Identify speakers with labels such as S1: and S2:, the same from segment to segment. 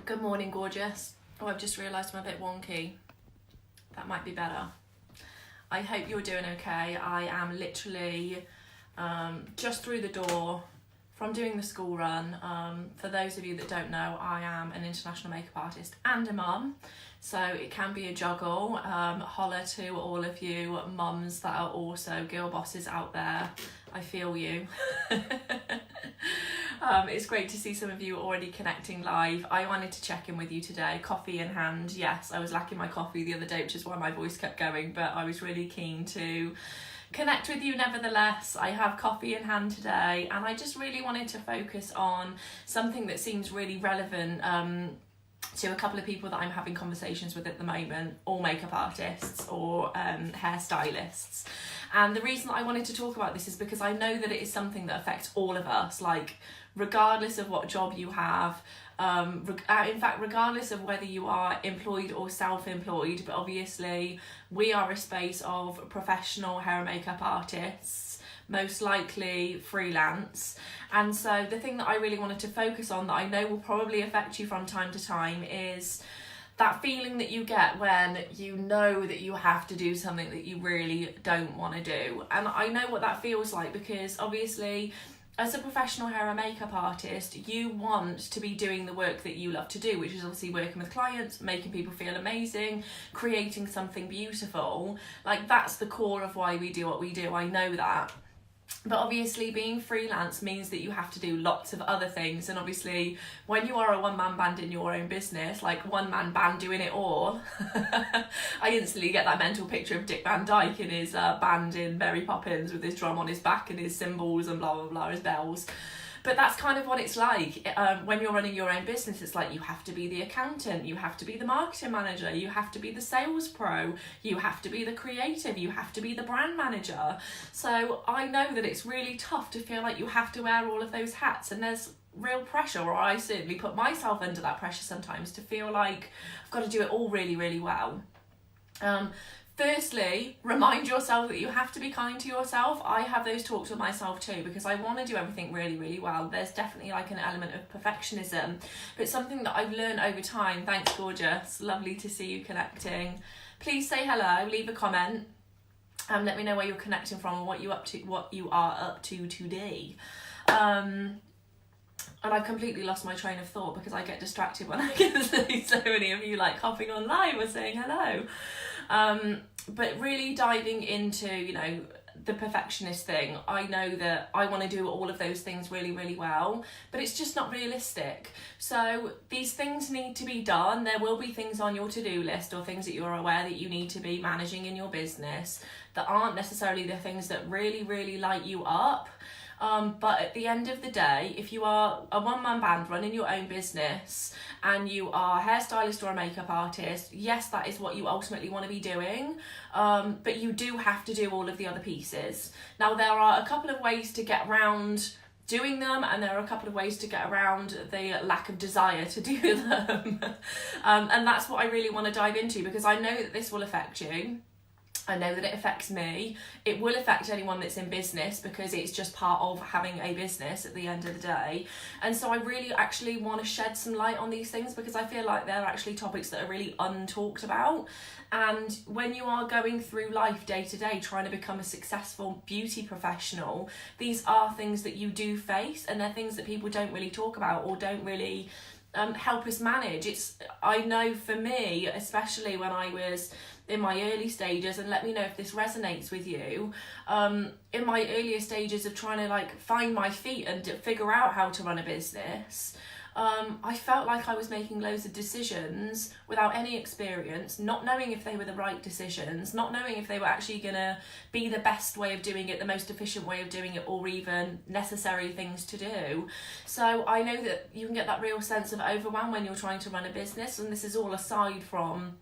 S1: Good morning, gorgeous. Oh, I've just realised I'm a bit wonky. That might be better. I hope you're doing okay. I am literally just through the door from doing the school run. For those of you that don't know, I am an international makeup artist and a mum, so it can be a juggle. Holler to all of you mums that are also girl bosses out there. I feel you. It's great to see some of you already connecting live. I wanted to check in with you today, coffee in hand. Yes, I was lacking my coffee the other day, which is why my voice kept going, but I was really keen to connect with you nevertheless. I have coffee in hand today, and I just really wanted to focus on something that seems really relevant to a couple of people that I'm having conversations with at the moment, all makeup artists or hair stylists. And the reason that I wanted to talk about this is because I know that it is something that affects all of us, like regardless of what job you have, in fact, regardless of whether you are employed or self-employed, but obviously we are a space of professional hair and makeup artists, most likely freelance. And so the thing that I really wanted to focus on that I know will probably affect you from time to time is that feeling that you get when you know that you have to do something that you really don't want to do. And I know what that feels like because obviously as a professional hair and makeup artist, you want to be doing the work that you love to do, which is obviously working with clients, making people feel amazing, creating something beautiful. Like, that's the core of why we do what we do. I know that. But obviously being freelance means that you have to do lots of other things, and obviously when you are a one-man band in your own business, like one-man band doing it all, I instantly get that mental picture of Dick Van Dyke in his band in Mary Poppins with his drum on his back and his cymbals and blah blah blah, his bells. But that's kind of what it's like when you're running your own business. It's like you have to be the accountant, you have to be the marketing manager, you have to be the sales pro, you have to be the creative, you have to be the brand manager. So I know that it's really tough to feel like you have to wear all of those hats, and there's real pressure, or I certainly put myself under that pressure sometimes, to feel like I've got to do it all really, really well. Firstly, remind yourself that you have to be kind to yourself. I have those talks with myself too because I want to do everything really, really well. There's definitely like an element of perfectionism, but something that I've learned over time. Thanks, gorgeous. Lovely to see you connecting. Please say hello, leave a comment, and let me know where you're connecting from and what you are up to today. And I've completely lost my train of thought because I get distracted when I can see so many of you like hopping on live or saying hello. But really diving into, you know, the perfectionist thing. I know that I want to do all of those things really, really well, but it's just not realistic. So these things need to be done. There will be things on your to-do list or things that you're aware that you need to be managing in your business that aren't necessarily the things that really, really light you up. But at the end of the day, if you are a one-man band running your own business and you are a hairstylist or a makeup artist, yes, that is what you ultimately want to be doing, but you do have to do all of the other pieces. Now, there are a couple of ways to get around doing them, and there are a couple of ways to get around the lack of desire to do them. And that's what I really want to dive into, because I know that this will affect you. I know that it affects me. It will affect anyone that's in business because it's just part of having a business at the end of the day. And so I really actually want to shed some light on these things because I feel like they're actually topics that are really untalked about. And when you are going through life day to day trying to become a successful beauty professional, these are things that you do face, and they're things that people don't really talk about or don't really help us manage. I know for me, especially when I was in my early stages, and let me know if this resonates with you, in my earlier stages of trying to like find my feet and figure out how to run a business, I felt like I was making loads of decisions without any experience, not knowing if they were the right decisions, not knowing if they were actually gonna be the best way of doing it, the most efficient way of doing it, or even necessary things to do. So I know that you can get that real sense of overwhelm when you're trying to run a business, and this is all aside from,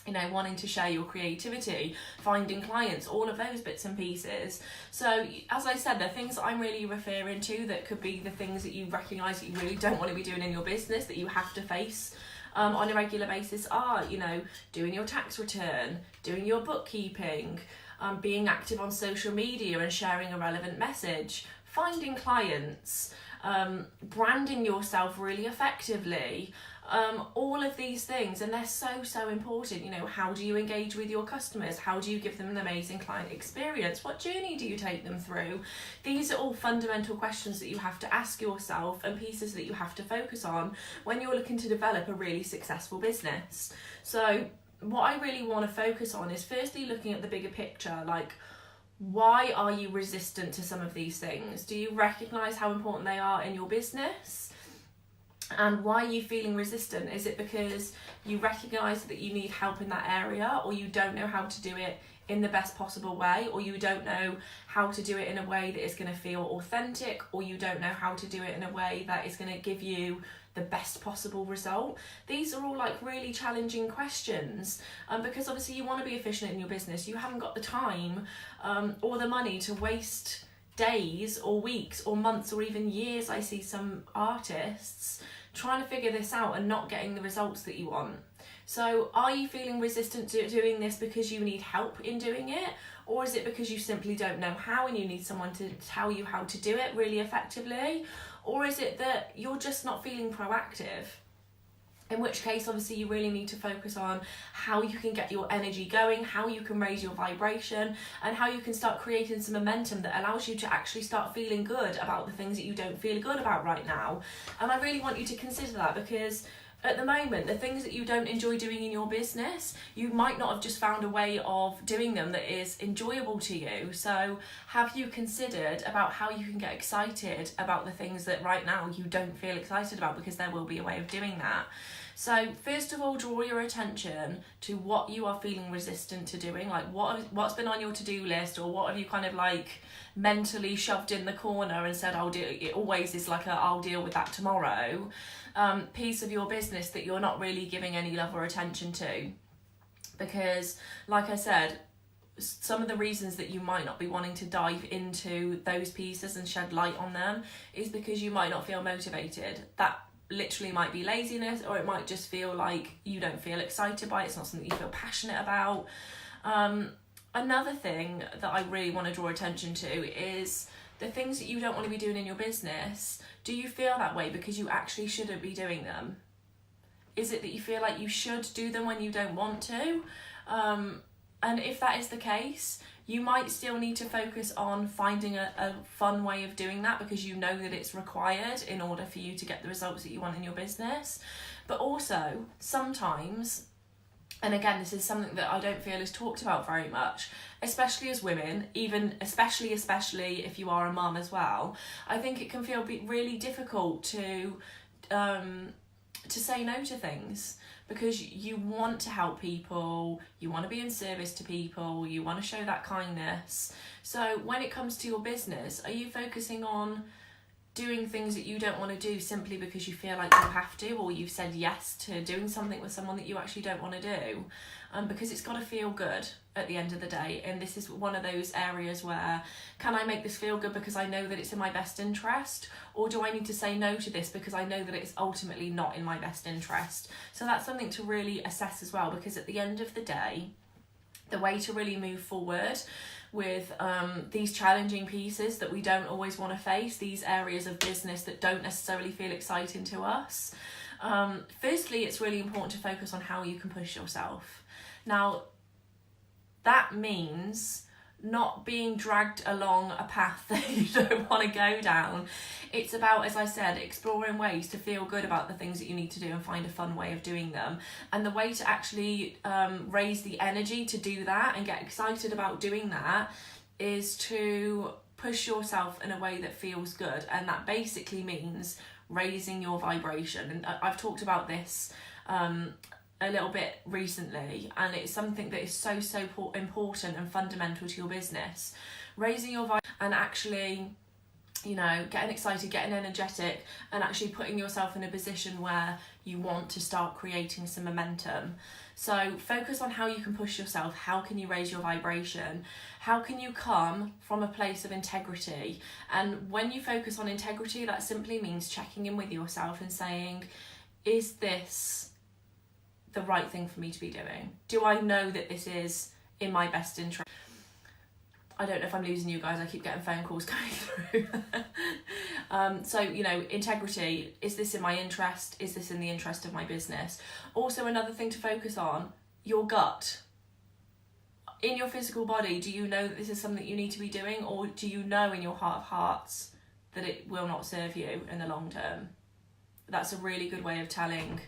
S1: you know, wanting to share your creativity, finding clients, all of those bits and pieces. So as I said, the things that I'm really referring to that could be the things that you recognise that you really don't want to be doing in your business, that you have to face on a regular basis, are, you know, doing your tax return, doing your bookkeeping, being active on social media and sharing a relevant message, finding clients, branding yourself really effectively, all of these things, and they're so important. You know, how do you engage with your customers? How do you give them an amazing client experience? What journey do you take them through? These are all fundamental questions that you have to ask yourself and pieces that you have to focus on when you're looking to develop a really successful business. So what I really want to focus on is firstly looking at the bigger picture, like, why are you resistant to some of these things? Do you recognize how important they are in your business? And why are you feeling resistant? Is it because you recognize that you need help in that area, or you don't know how to do it in the best possible way, or you don't know how to do it in a way that is going to feel authentic, or you don't know how to do it in a way that is going to give you the best possible result? These are all like really challenging questions, because obviously you want to be efficient in your business. You haven't got the time or the money to waste days or weeks or months or even years. I see some artists trying to figure this out and not getting the results that you want. So are you feeling resistant to doing this because you need help in doing it? Or is it because you simply don't know how and you need someone to tell you how to do it really effectively? Or is it that you're just not feeling proactive? In which case, obviously, you really need to focus on how you can get your energy going, how you can raise your vibration, and how you can start creating some momentum that allows you to actually start feeling good about the things that you don't feel good about right now. And I really want you to consider that, because at the moment, the things that you don't enjoy doing in your business, you might not have just found a way of doing them that is enjoyable to you. So have you considered about how you can get excited about the things that right now you don't feel excited about? Because there will be a way of doing that. So first of all, draw your attention to what you are feeling resistant to doing, like what's been on your to-do list, or what have you kind of like mentally shoved in the corner and said, I'll do it. It always is like I'll deal with that tomorrow. Piece of your business that you're not really giving any love or attention to. Because like I said, some of the reasons that you might not be wanting to dive into those pieces and shed light on them is because you might not feel motivated. That literally might be laziness, or it might just feel like you don't feel excited by it. It's not something you feel passionate about. Another thing that I really want to draw attention to is the things that you don't want to be doing in your business. Do you feel that way because you actually shouldn't be doing them? Is it that you feel like you should do them when you don't want to? And if that is the case, you might still need to focus on finding a fun way of doing that, because you know that it's required in order for you to get the results that you want in your business. But also, sometimes, and again, this is something that I don't feel is talked about very much, especially as women, even especially if you are a mum as well, I think it can feel really difficult to say no to things, because you want to help people, you want to be in service to people, you want to show that kindness. So when it comes to your business, are you focusing on doing things that you don't want to do simply because you feel like you have to, or you've said yes to doing something with someone that you actually don't want to do? Because it's got to feel good at the end of the day. And this is one of those areas where, can I make this feel good because I know that it's in my best interest? Or do I need to say no to this because I know that it's ultimately not in my best interest? So that's something to really assess as well, because at the end of the day, the way to really move forward with these challenging pieces that we don't always want to face, these areas of business that don't necessarily feel exciting to us, firstly, it's really important to focus on how you can push yourself. Now, that means not being dragged along a path that you don't want to go down. It's about, as I said, exploring ways to feel good about the things that you need to do and find a fun way of doing them. And the way to actually raise the energy to do that and get excited about doing that is to push yourself in a way that feels good. And that basically means raising your vibration. And I've talked about this a little bit recently, and it's something that is so important and fundamental to your business. Raising your vibe and actually, you know, getting excited, getting energetic, and actually putting yourself in a position where you want to start creating some momentum. So focus on how you can push yourself. How can you raise your vibration? How can you come from a place of integrity? And when you focus on integrity, that simply means checking in with yourself and saying, is this the right thing for me to be doing? Do I know that this is in my best interest? I don't know if I'm losing you guys, I keep getting phone calls coming through. So, you know, integrity, is this in my interest? Is this in the interest of my business? Also, another thing to focus on, your gut. In your physical body, do you know that this is something you need to be doing, or do you know in your heart of hearts that it will not serve you in the long term? That's a really good way of telling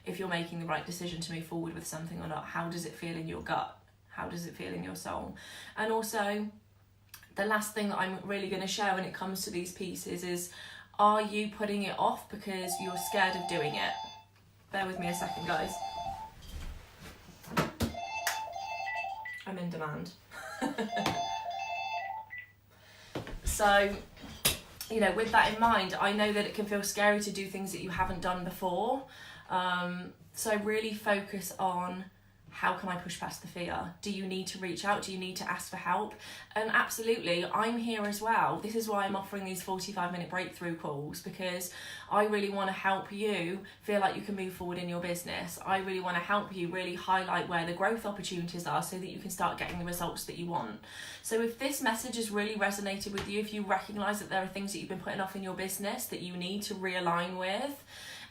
S1: if you're making the right decision to move forward with something or not. How does it feel in your gut? How does it feel in your soul? And also, the last thing that I'm really going to share when it comes to these pieces is, are you putting it off because you're scared of doing it? Bear with me a second, guys. I'm in demand. So, you know, with that in mind, I know that it can feel scary to do things that you haven't done before. So really focus on, how can I push past the fear? Do you need to reach out? Do you need to ask for help? And absolutely, I'm here as well. This is why I'm offering these 45-minute breakthrough calls, because I really want to help you feel like you can move forward in your business. I really want to help you really highlight where the growth opportunities are so that you can start getting the results that you want. So if this message has really resonated with you, if you recognise that there are things that you've been putting off in your business that you need to realign with,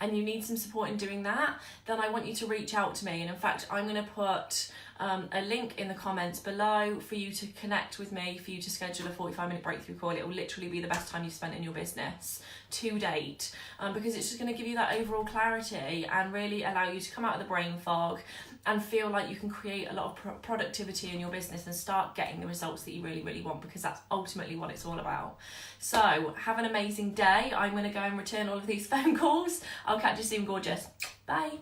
S1: and you need some support in doing that, then I want you to reach out to me. And in fact, I'm going to put a link in the comments below for you to connect with me, for you to schedule a 45-minute breakthrough call. It will literally be the best time you've spent in your business to date, because it's just going to give you that overall clarity and really allow you to come out of the brain fog and feel like you can create a lot of productivity in your business and start getting the results that you really, really want, because that's ultimately what it's all about. So have an amazing day. I'm going to go and return all of these phone calls. I'll catch you soon, gorgeous. Bye.